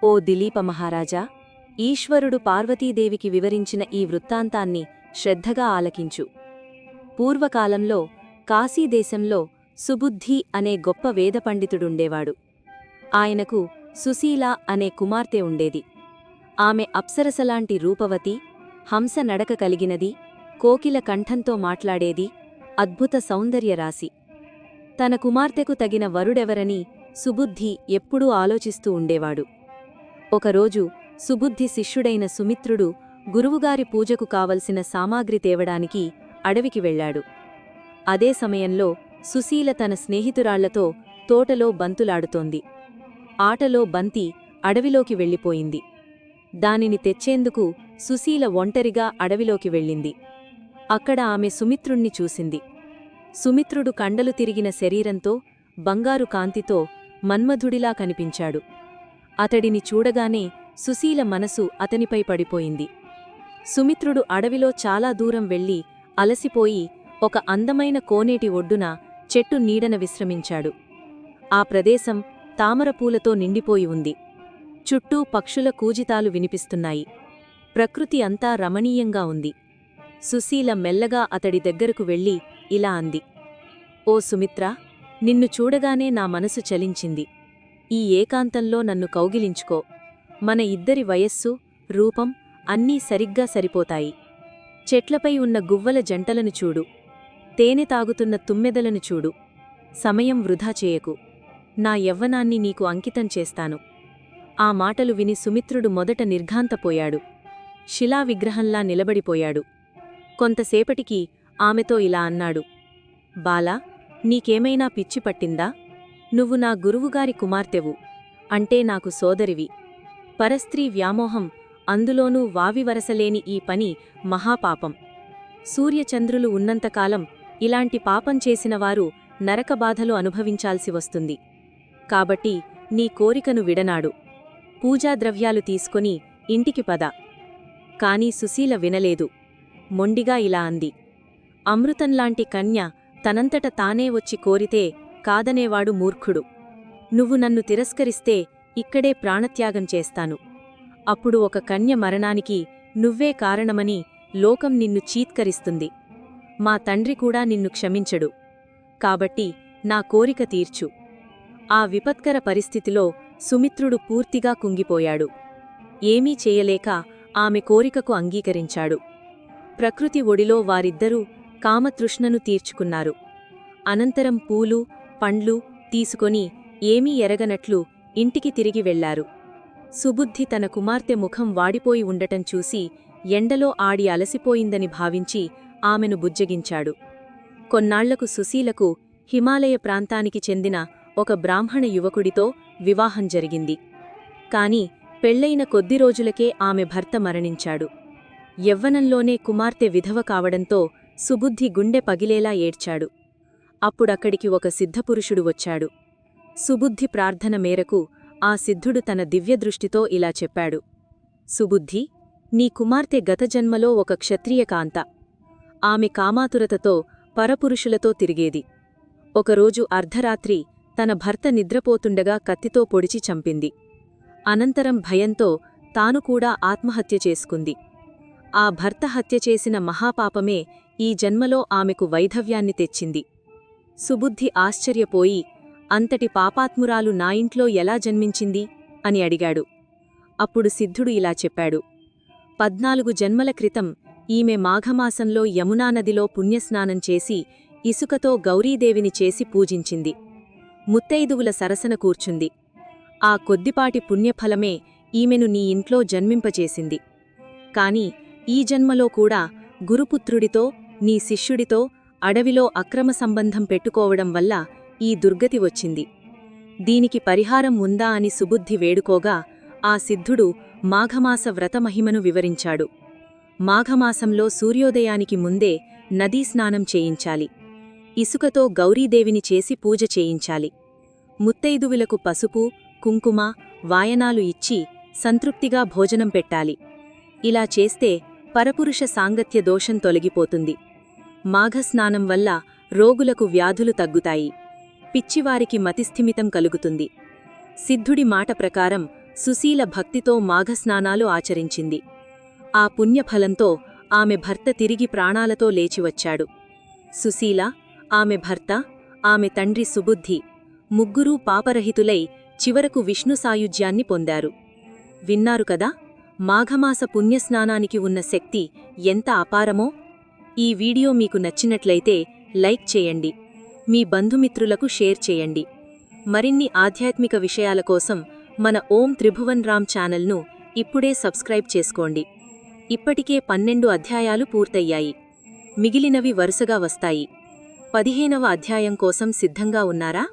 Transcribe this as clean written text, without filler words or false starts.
ఓ దిలీప మహారాజా, ఈశ్వరుడు పార్వతీదేవికి వివరించిన ఈ వృత్తాంతాన్ని శ్రద్ధగా ఆలకించు. పూర్వకాలంలో కాశీదేశంలో సుబుద్ధి అనే గొప్ప వేదపండితుడుండేవాడు. ఆయనకు సుశీల అనే కుమార్తె ఉండేది. ఆమె అప్సరసలాంటి రూపవతి, హంస నడక కలిగినది, కోకిల కంఠంతో మాట్లాడేది, అద్భుత సౌందర్యరాశి. తన కుమార్తెకు తగిన వరుడెవరని సుబుద్ధి ఎప్పుడూ ఆలోచిస్తూ ఉండేవాడు. ఒకరోజు సుబుద్ధి శిష్యుడైన సుమిత్రుడు గురువుగారి పూజకు కావలసిన సామాగ్రి తేవడానికి అడవికి వెళ్లాడు. అదే సమయంలో సుశీల తన స్నేహితురాళ్లతో తోటలో బంతులాడుతోంది. ఆటలో బంతి అడవిలోకి వెళ్ళిపోయింది. దానిని తెచ్చేందుకు సుశీల ఒంటరిగా అడవిలోకి వెళ్ళింది. అక్కడ ఆమె సుమిత్రుణ్ణి చూసింది. సుమిత్రుడు కండలు తిరిగిన శరీరంతో, బంగారు కాంతితో మన్మధుడిలా కనిపించాడు. అతడిని చూడగానే సుశీల మనసు అతనిపై పడిపోయింది. సుమిత్రుడు అడవిలో చాలా దూరం వెళ్లి అలసిపోయి ఒక అందమైన కోనేటి ఒడ్డున చెట్టు నీడన విశ్రమించాడు. ఆ ప్రదేశం తామరపూలతో నిండిపోయి ఉంది. చుట్టూ పక్షుల కూజితాలు వినిపిస్తున్నాయి. ప్రకృతి అంతా రమణీయంగా ఉంది. సుశీల మెల్లగా అతడి దగ్గరకు వెళ్లి ఇలా అంది: ఓ సుమిత్రా, నిన్ను చూడగానే నా మనసు చలించింది. ఈ ఏకాంతంలో నన్ను కౌగిలించుకో. మన ఇద్దరి వయస్సు, రూపం అన్నీ సరిగ్గా సరిపోతాయి. చెట్లపై ఉన్న గువ్వల జంటలను చూడు, తేనె తాగుతున్న తుమ్మెదలను చూడు. సమయం వృధా చేయకు. నా యవ్వనాన్ని నీకు అంకితం చేస్తాను. ఆ మాటలు విని సుమిత్రుడు మొదట నిర్ఘాంతపోయాడు. శిలావిగ్రహంలా నిలబడిపోయాడు. కొంతసేపటికి ఆమెతో ఇలా అన్నాడు: బాలా, నీకేమైనా పిచ్చి పట్టిందా? నువ్వు నా గురువుగారి కుమార్తెవు, అంటే నాకు సోదరివి. పరస్త్రీ వ్యామోహం, అందులోనూ వావివరసలేని ఈ పని మహాపాపం. సూర్యచంద్రులు ఉన్నంతకాలం ఇలాంటి పాపం చేసినవారు నరకబాధలు అనుభవించాల్సి వస్తుంది. కాబట్టి నీ కోరికను విడనాడు. పూజాద్రవ్యాలు తీసుకొని ఇంటికి పద. కాని సుశీల వినలేదు. మొండిగా ఇలా అంది: అమృతంలాంటి కన్య తనంతట తానే వచ్చి కోరితే కాదనేవాడు మూర్ఖుడు. నువ్వు నన్ను తిరస్కరిస్తే ఇక్కడే ప్రాణత్యాగం చేస్తాను. అప్పుడు ఒక కన్య మరణానికి నువ్వే కారణమని లోకం నిన్ను చీత్కరిస్తుంది. మా తండ్రి కూడా నిన్ను క్షమించడు. కాబట్టి నా కోరిక తీర్చు. ఆ విపత్కర పరిస్థితిలో సుమిత్రుడు పూర్తిగా కుంగిపోయాడు. ఏమీ చేయలేక ఆమె కోరికకు అంగీకరించాడు. ప్రకృతి ఒడిలో వారిద్దరూ కామతృష్ణను తీర్చుకున్నారు. అనంతరం పూలు, పండ్లు తీసుకొని ఏమీ ఎరగనట్లు ఇంటికి తిరిగి వెళ్లారు. సుబుద్ధి తన కుమార్తె ముఖం వాడిపోయి ఉండటం చూసి ఎండలో ఆడి అలసిపోయిందని భావించి ఆమెను బుజ్జగించాడు. కొన్నాళ్లకు సుశీలకు హిమాలయ ప్రాంతానికి చెందిన ఒక బ్రాహ్మణ యువకుడితో వివాహం జరిగింది. కాని పెళ్లైన కొద్ది రోజులకే ఆమె భర్త మరణించాడు. యవ్వనంలోనే కుమార్తె విధవ కావడంతో సుబుద్ధి గుండె పగిలేలా ఏడ్చాడు. అప్పుడక్కడికి ఒక సిద్ధపురుషుడు వచ్చాడు. సుబుద్ధి ప్రార్థన మేరకు ఆ సిద్ధుడు తన దివ్యదృష్టితో ఇలా చెప్పాడు: సుబుద్ధి, నీ కుమార్తె గతజన్మలో ఒక క్షత్రియ కాంత. ఆమె కామాతురతతో పరపురుషులతో తిరిగేది. ఒకరోజు అర్ధరాత్రి తన భర్త నిద్రపోతుండగా కత్తితో పొడిచి చంపింది. అనంతరం భయంతో తాను కూడా ఆత్మహత్య చేసుకుంది. ఆ భర్త హత్య చేసిన మహాపాపమే ఈ జన్మలో ఆమెకు వైధవ్యాన్ని తెచ్చింది. సుబుద్ధి ఆశ్చర్యపోయి, అంతటి పాపాత్మురాలు నా ఇంట్లో ఎలా జన్మించింది అని అడిగాడు. అప్పుడు సిద్ధుడు ఇలా చెప్పాడు: 14 జన్మల క్రితం ఈమె మాఘమాసంలో యమునానదిలో పుణ్యస్నానం చేసి ఇసుకతో గౌరీదేవిని చేసి పూజించింది. ముత్తైదువుల సరసన కూర్చుంది. ఆ కొద్దిపాటి పుణ్యఫలమే ఈమెను నీ ఇంట్లో జన్మింపచేసింది. కాని ఈ జన్మలో కూడా గురుపుత్రుడితో, నీ శిష్యుడితో అడవిలో అక్రమ సంబంధం పెట్టుకోవడం వల్ల ఈ దుర్గతి వచ్చింది. దీనికి పరిహారం ఉందా అని సుబుద్ధి వేడుకోగా ఆ సిద్ధుడు మాఘమాస వ్రతమహిమను వివరించాడు. మాఘమాసంలో సూర్యోదయానికి ముందే నదీస్నానం చేయించాలి. ఇసుకతో గౌరీదేవిని చేసి పూజ చేయించాలి. ముత్తైదువులకు పసుపు, కుంకుమ, వాయనాలు ఇచ్చి సంతృప్తిగా భోజనం పెట్టాలి. ఇలా చేస్తే పరపురుష సాంగత్య దోషం తొలగిపోతుంది. మాఘస్నానం వల్ల రోగులకు వ్యాధులు తగ్గుతాయి. పిచ్చివారికి మతిస్థిమితం కలుగుతుంది. సిద్ధుడి మాట ప్రకారం సుశీల భక్తితో మాఘస్నానాలు ఆచరించింది. ఆ పుణ్యఫలంతో ఆమె భర్త తిరిగి ప్రాణాలతో లేచివచ్చాడు. సుశీల, ఆమె భర్త, ఆమె తండ్రి సుబుద్ధి ముగ్గురూ పాపరహితులై చివరకు విష్ణు సాయుజ్యాన్ని పొందారు. విన్నారు కదా, మాఘమాస పుణ్యస్నానానికి ఉన్న శక్తి ఎంత అపారమో! ఈ వీడియో మీకు నచ్చినట్లయితే లైక్ చేయండి, మీ బంధుమిత్రులకు షేర్ చేయండి. మరిన్ని ఆధ్యాత్మిక విషయాల కోసం మన ఓం త్రిభువన్ రామ్ ఛానల్ను ఇప్పుడే సబ్స్క్రైబ్ చేసుకోండి. ఇప్పటికే 12 అధ్యాయాలు పూర్తయ్యాయి. మిగిలినవి వరుసగా వస్తాయి. 15వ అధ్యాయం కోసం సిద్ధంగా ఉన్నారా?